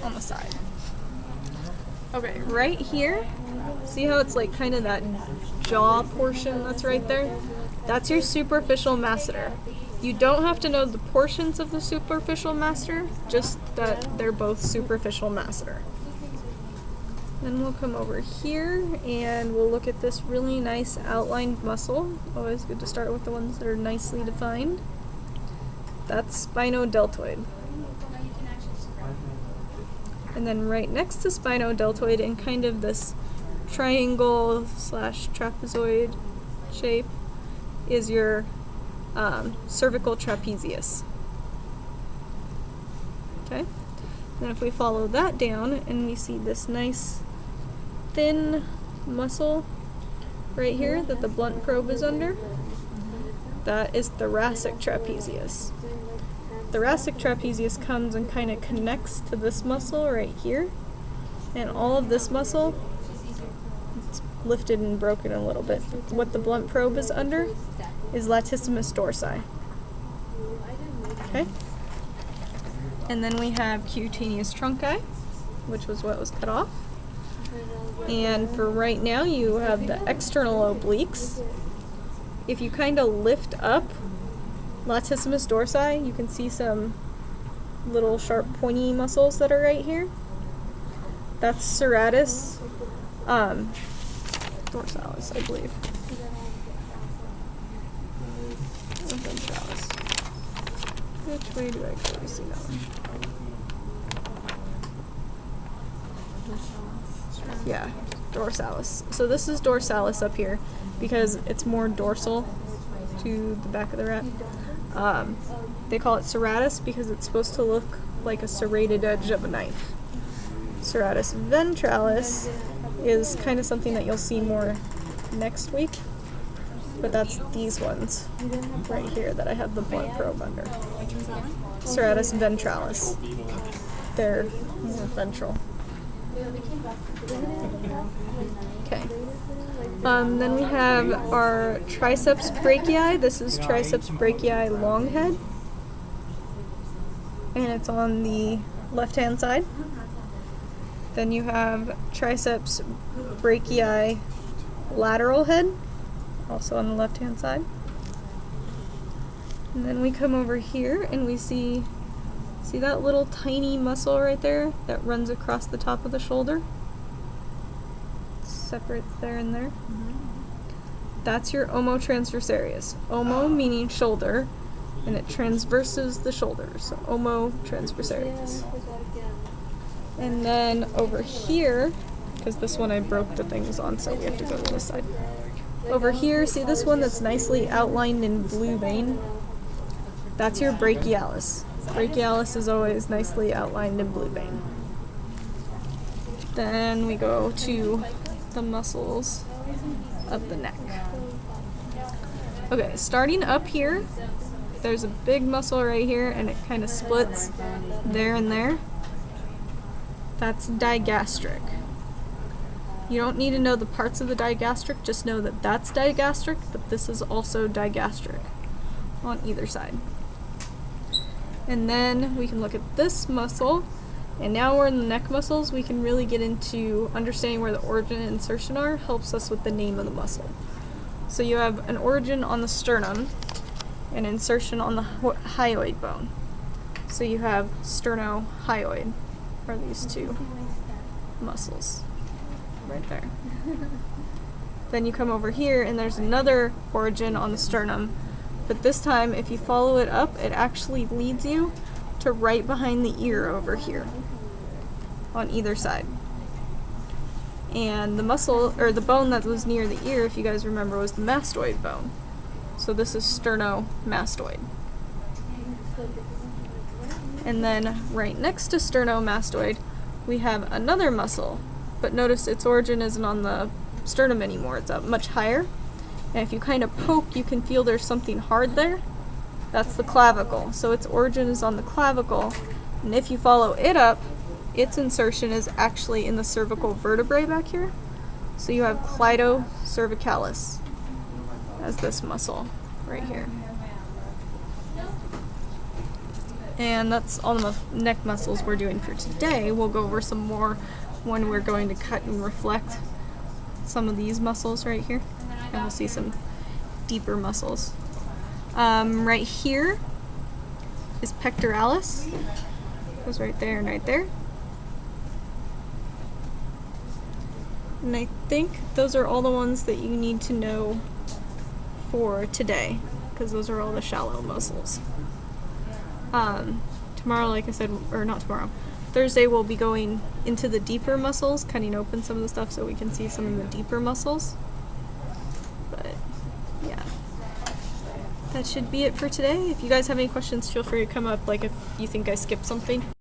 on the side. Okay, right here, see how it's like kind of that jaw portion that's right there? That's your superficial masseter. You don't have to know the portions of the superficial masseter, just that they're both superficial masseter. Then we'll come over here and we'll look at this really nice outlined muscle. Always good to start with the ones that are nicely defined. That's spinodeltoid. And then right next to spinodeltoid in kind of this triangle slash trapezoid shape is your cervical trapezius. Okay? Then if we follow that down and we see this nice thin muscle right here that the blunt probe is under, that is thoracic trapezius. Thoracic trapezius comes and kind of connects to this muscle right here, and all of this muscle, it's lifted and broken a little bit. What the blunt probe is under is latissimus dorsi. Okay? And then we have cutaneous trunci, which was what was cut off. And for right now, you have the external obliques. If you kind of lift up latissimus dorsi, you can see some little sharp pointy muscles that are right here. That's serratus dorsalis, I believe. Ventralis. Which way do I actually see that one? Yeah, dorsalis. So this is dorsalis up here because it's more dorsal to the back of the rat. They call it serratus because it's supposed to look like a serrated edge of a knife. Serratus ventralis is kind of something that you'll see more next week, but that's these ones right here that I have the blunt probe under. Serratus ventralis. They're more ventral. Okay. Then we have our Triceps Brachii. This is Triceps Brachii long head. And it's on the left-hand side. Then you have Triceps Brachii lateral head, also on the left-hand side. And then we come over here and we see that little tiny muscle right there that runs across the top of the shoulder? Separate there and there. That's your omotransversarius. Omo meaning shoulder, and it transverses the shoulder, so omotransversarius. And then over here, because this one I broke the things on, so we have to go to this side. Over here, see this one that's nicely outlined in blue vein? That's your brachialis. Brachialis is always nicely outlined in blue vein. Then we go to the muscles of the neck. Okay, starting up here, there's a big muscle right here and it kind of splits there and there. That's digastric. You don't need to know the parts of the digastric, just know that that's digastric, but this is also digastric on either side. And then we can look at this muscle, and now we're in the neck muscles, we can really get into understanding where the origin and insertion are, helps us with the name of the muscle. So you have an origin on the sternum, and insertion on the hyoid bone. So you have sternohyoid, are these two muscles, right there. Then you come over here, and there's another origin on the sternum, but this time, if you follow it up, it actually leads you to right behind the ear over here, on either side. And the muscle, or the bone that was near the ear, if you guys remember, was the mastoid bone. So this is sternomastoid. And then right next to sternomastoid, we have another muscle, but notice its origin isn't on the sternum anymore, it's up much higher. And if you kind of poke, you can feel there's something hard there. That's the clavicle. So its origin is on the clavicle. And if you follow it up, its insertion is actually in the cervical vertebrae back here. So you have clitocervicalis as this muscle right here. And that's all the neck muscles we're doing for today. We'll go over some more when we're going to cut and reflect some of these muscles right here. And we'll see some deeper muscles. Right here is pectoralis. Goes right there and right there. And I think those are all the ones that you need to know for today, because those are all the shallow muscles. Tomorrow, like I said, or not tomorrow, Thursday we'll be going into the deeper muscles, cutting open some of the stuff so we can see some of the deeper muscles. But yeah, that should be it for today. If you guys have any questions, feel free to come up, like if you think I skipped something.